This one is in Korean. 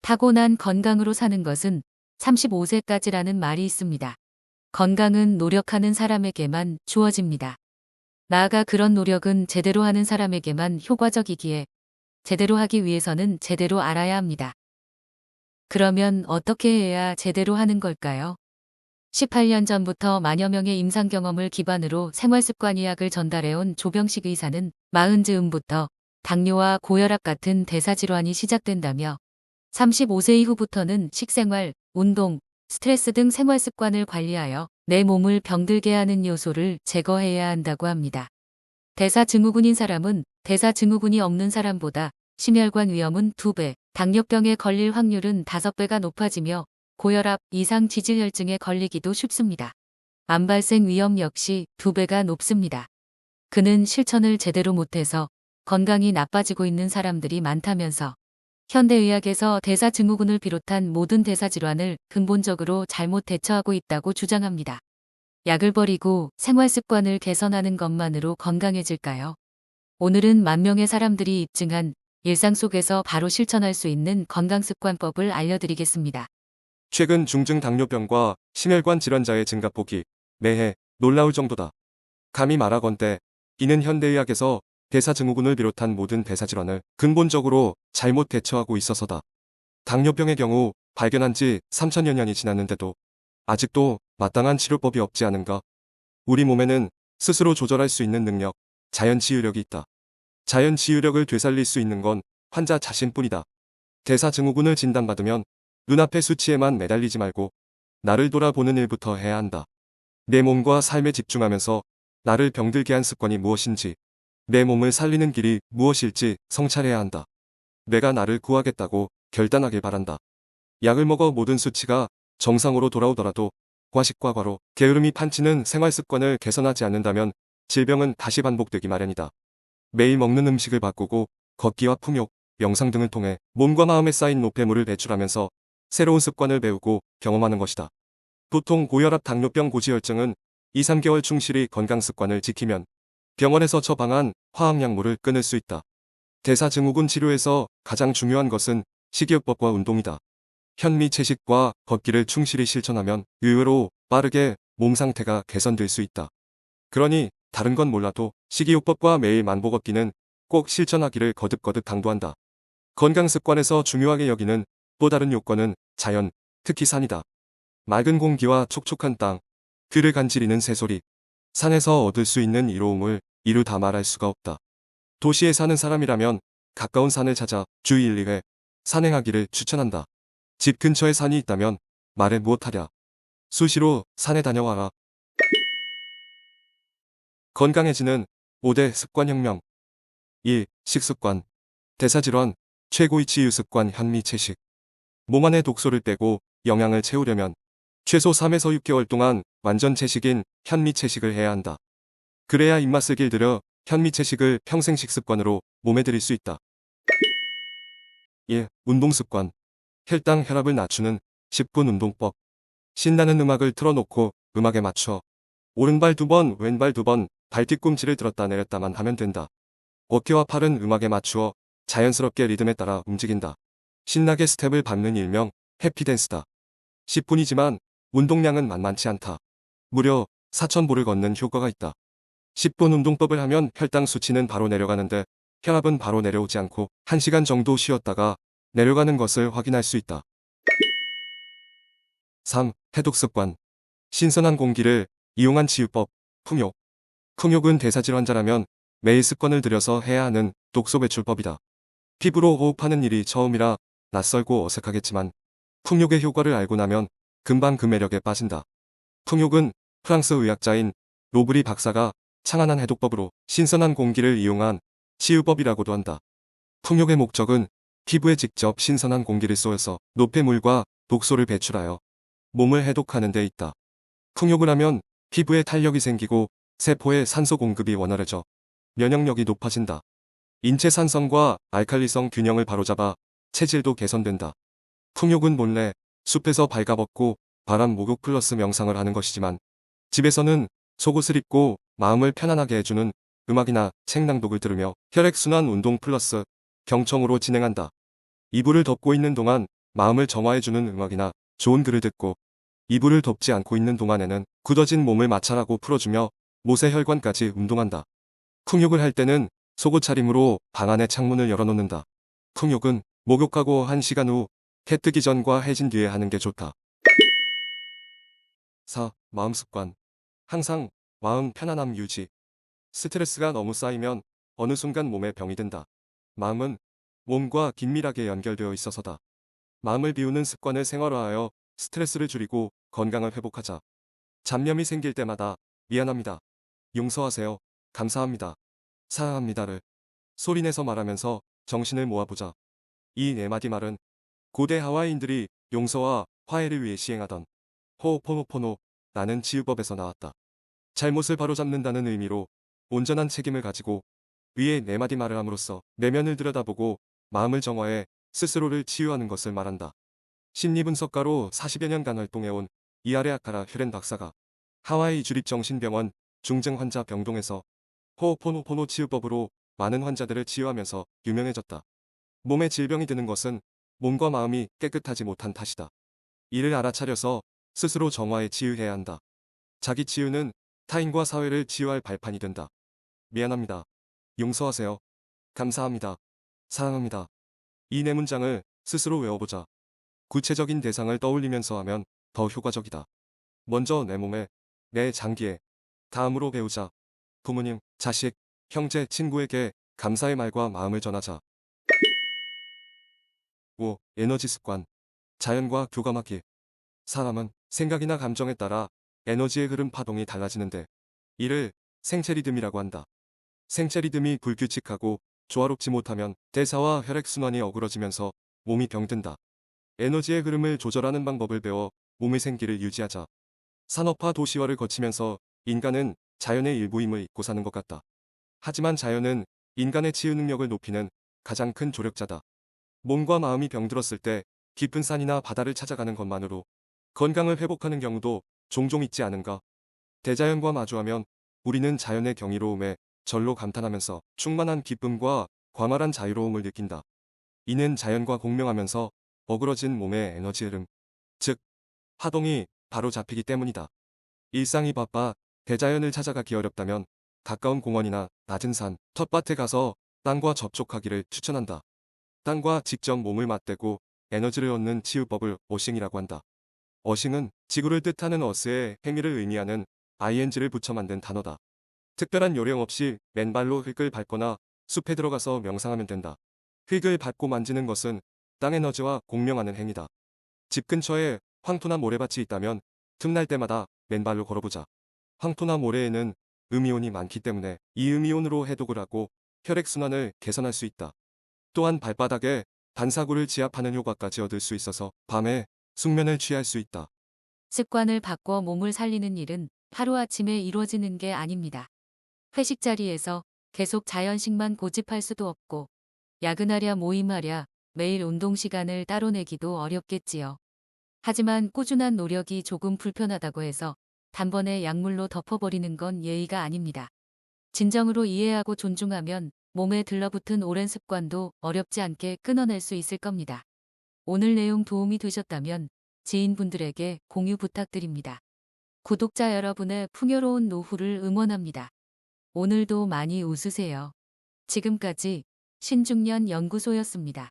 타고난 건강으로 사는 것은 35세까지라는 말이 있습니다. 건강은 노력하는 사람에게만 주어집니다. 나아가 그런 노력은 제대로 하는 사람에게만 효과적이기에 제대로 하기 위해서는 제대로 알아야 합니다. 그러면 어떻게 해야 제대로 하는 걸까요? 18년 전부터 만여 명의 임상 경험을 기반으로 생활습관의학을 전달해온 조병식 의사는 40즈음부터 당뇨와 고혈압 같은 대사질환이 시작된다며 35세 이후부터는 식생활, 운동, 스트레스 등 생활습관을 관리하여 내 몸을 병들게 하는 요소를 제거해야 한다고 합니다. 대사증후군인 사람은 대사증후군이 없는 사람보다 심혈관 위험은 2배, 당뇨병에 걸릴 확률은 5배가 높아지며 고혈압, 이상 지질혈증에 걸리기도 쉽습니다. 암 발생 위험 역시 2배가 높습니다. 그는 실천을 제대로 못해서 건강이 나빠지고 있는 사람들이 많다면서 현대의학에서 대사증후군을 비롯한 모든 대사질환을 근본적으로 잘못 대처하고 있다고 주장합니다. 약을 버리고 생활습관을 개선하는 것만으로 건강해질까요? 오늘은 만 명의 사람들이 입증한 일상 속에서 바로 실천할 수 있는 건강습관법을 알려드리겠습니다. 최근 중증 당뇨병과 심혈관 질환자의 증가폭이 매해 놀라울 정도다. 감히 말하건대 이는 현대의학에서 대사증후군을 비롯한 모든 대사질환을 근본적으로 잘못 대처하고 있어서다. 당뇨병의 경우 발견한 지 3000여 년이 지났는데도 아직도 마땅한 치료법이 없지 않은가? 우리 몸에는 스스로 조절할 수 있는 능력, 자연치유력이 있다. 자연치유력을 되살릴 수 있는 건 환자 자신뿐이다. 대사증후군을 진단받으면 눈앞의 수치에만 매달리지 말고 나를 돌아보는 일부터 해야 한다. 내 몸과 삶에 집중하면서 나를 병들게 한 습관이 무엇인지, 내 몸을 살리는 길이 무엇일지 성찰해야 한다. 내가 나를 구하겠다고 결단하길 바란다. 약을 먹어 모든 수치가 정상으로 돌아오더라도 과식과 과로, 게으름이 판치는 생활습관을 개선하지 않는다면 질병은 다시 반복되기 마련이다. 매일 먹는 음식을 바꾸고 걷기와 풍욕, 명상 등을 통해 몸과 마음에 쌓인 노폐물을 배출하면서 새로운 습관을 배우고 경험하는 것이다. 보통 고혈압, 당뇨병, 고지혈증은 2~3개월 충실히 건강습관을 지키면 병원에서 처방한 화학약물을 끊을 수 있다. 대사증후군 치료에서 가장 중요한 것은 식이요법과 운동이다. 현미채식과 걷기를 충실히 실천하면 의외로 빠르게 몸 상태가 개선될 수 있다. 그러니 다른 건 몰라도 식이요법과 매일 만보 걷기는 꼭 실천하기를 거듭거듭 당부한다. 건강습관에서 중요하게 여기는 또 다른 요건은 자연, 특히 산이다. 맑은 공기와 촉촉한 땅, 귀를 간지리는 새소리, 산에서 얻을 수 있는 이로움을 이루 다 말할 수가 없다. 도시에 사는 사람이라면 가까운 산을 찾아 주 1~2회 산행하기를 추천한다. 집 근처에 산이 있다면 말해 무엇하랴. 수시로 산에 다녀와라. 건강해지는 5대 습관혁명. 1. 식습관. 대사질환 최고의 치유습관 현미채식. 몸 안의 독소를 빼고 영양을 채우려면 최소 3에서 6개월 동안 완전 채식인 현미채식을 해야 한다. 그래야 입맛을 길들여 현미채식을 평생 식습관으로 몸에 들일 수 있다. 1. 운동습관. 혈당 혈압을 낮추는 10분 운동법. 신나는 음악을 틀어놓고 음악에 맞춰 오른발 2번, 왼발 2번 발 뒤꿈치를 들었다 내렸다만 하면 된다. 어깨와 팔은 음악에 맞추어 자연스럽게 리듬에 따라 움직인다. 신나게 스텝을 밟는 일명 해피댄스다. 10분이지만 운동량은 만만치 않다. 무려 4000보를 걷는 효과가 있다. 10분 운동법을 하면 혈당 수치는 바로 내려가는데 혈압은 바로 내려오지 않고 1시간 정도 쉬었다가 내려가는 것을 확인할 수 있다. 3. 해독습관. 신선한 공기를 이용한 치유법, 풍욕. 풍욕은 대사질환자라면 매일 습관을 들여서 해야 하는 독소 배출법이다. 피부로 호흡하는 일이 처음이라 낯설고 어색하겠지만 풍욕의 효과를 알고 나면 금방 그 매력에 빠진다. 풍욕은 프랑스 의학자인 로브리 박사가 창안한 해독법으로 신선한 공기를 이용한 치유법이라고도 한다. 풍욕의 목적은 피부에 직접 신선한 공기를 쏘여서 노폐물과 독소를 배출하여 몸을 해독하는 데 있다. 풍욕을 하면 피부에 탄력이 생기고 세포에 산소 공급이 원활해져 면역력이 높아진다. 인체 산성과 알칼리성 균형을 바로잡아 체질도 개선된다. 풍욕은 본래 숲에서 발가벗고 바람 목욕 플러스 명상을 하는 것이지만 집에서는 속옷을 입고 마음을 편안하게 해주는 음악이나 책 낭독을 들으며 혈액순환 운동 플러스 경청으로 진행한다. 이불을 덮고 있는 동안 마음을 정화해주는 음악이나 좋은 글을 듣고 이불을 덮지 않고 있는 동안에는 굳어진 몸을 마찰하고 풀어주며 모세혈관까지 운동한다. 풍욕을 할 때는 속옷 차림으로 방 안의 창문을 열어놓는다. 풍욕은 목욕하고 1시간 후 해 뜨기 전과 해진 뒤에 하는 게 좋다. 4. 마음 습관. 항상 마음 편안함 유지. 스트레스가 너무 쌓이면 어느 순간 몸에 병이 든다. 마음은 몸과 긴밀하게 연결되어 있어서다. 마음을 비우는 습관을 생활화하여 스트레스를 줄이고 건강을 회복하자. 잡념이 생길 때마다 미안합니다. 용서하세요. 감사합니다. 사랑합니다를 소리내서 말하면서 정신을 모아보자. 이 네 마디 말은 고대 하와이인들이 용서와 화해를 위해 시행하던 호오포노포노 나는 치유법에서 나왔다. 잘못을 바로잡는다는 의미로 온전한 책임을 가지고 위에 네 마디 말을 함으로써 내면을 들여다보고 마음을 정화해 스스로를 치유하는 것을 말한다. 심리분석가로 40여 년간 활동해온 이아레아카라 휴렌 박사가 하와이 주립정신병원 중증 환자 병동에서 호오포노포노 치유법으로 많은 환자들을 치유하면서 유명해졌다. 몸에 질병이 드는 것은 몸과 마음이 깨끗하지 못한 탓이다. 이를 알아차려서 스스로 정화해 치유해야 한다. 자기 치유는 타인과 사회를 치유할 발판이 된다. 미안합니다. 용서하세요. 감사합니다. 사랑합니다. 이 네 문장을 스스로 외워보자. 구체적인 대상을 떠올리면서 하면 더 효과적이다. 먼저 내 몸에, 내 장기에, 다음으로 배우자. 부모님, 자식, 형제, 친구에게 감사의 말과 마음을 전하자. 5. 에너지 습관. 자연과 교감하기. 사람은 생각이나 감정에 따라 에너지의 흐름 파동이 달라지는데 이를 생체 리듬이라고 한다. 생체 리듬이 불규칙하고 조화롭지 못하면 대사와 혈액순환이 어그러지면서 몸이 병든다. 에너지의 흐름을 조절하는 방법을 배워 몸의 생기를 유지하자. 산업화 도시화를 거치면서 인간은 자연의 일부임을 잊고 사는 것 같다. 하지만 자연은 인간의 치유 능력을 높이는 가장 큰 조력자다. 몸과 마음이 병들었을 때 깊은 산이나 바다를 찾아가는 것만으로 건강을 회복하는 경우도 종종 있지 않은가. 대자연과 마주하면 우리는 자연의 경이로움에 절로 감탄하면서 충만한 기쁨과 광활한 자유로움을 느낀다. 이는 자연과 공명하면서 어그러진 몸의 에너지 흐름, 즉 파동이 바로 잡히기 때문이다. 일상이 바빠 대자연을 찾아가기 어렵다면 가까운 공원이나 낮은 산, 텃밭에 가서 땅과 접촉하기를 추천한다. 땅과 직접 몸을 맞대고 에너지를 얻는 치유법을 어싱이라고 한다. 어싱은 지구를 뜻하는 어스에 행위를 의미하는 ing를 붙여 만든 단어다. 특별한 요령 없이 맨발로 흙을 밟거나 숲에 들어가서 명상하면 된다. 흙을 밟고 만지는 것은 땅 에너지와 공명하는 행위다. 집 근처에 황토나 모래밭이 있다면 틈날 때마다 맨발로 걸어보자. 황토나 모래에는 음이온이 많기 때문에 이 음이온으로 해독을 하고 혈액순환을 개선할 수 있다. 또한 발바닥에 반사구를 지압하는 효과까지 얻을 수 있어서 밤에 숙면을 취할 수 있다. 습관을 바꿔 몸을 살리는 일은 하루아침에 이루어지는 게 아닙니다. 회식 자리에서 계속 자연식만 고집할 수도 없고 야근하랴 모임하랴 매일 운동 시간을 따로 내기도 어렵겠지요. 하지만 꾸준한 노력이 조금 불편하다고 해서 단번에 약물로 덮어버리는 건 예의가 아닙니다. 진정으로 이해하고 존중하면 몸에 들러붙은 오랜 습관도 어렵지 않게 끊어낼 수 있을 겁니다. 오늘 내용 도움이 되셨다면 지인분들에게 공유 부탁드립니다. 구독자 여러분의 풍요로운 노후를 응원합니다. 오늘도 많이 웃으세요. 지금까지 신중년 연구소였습니다.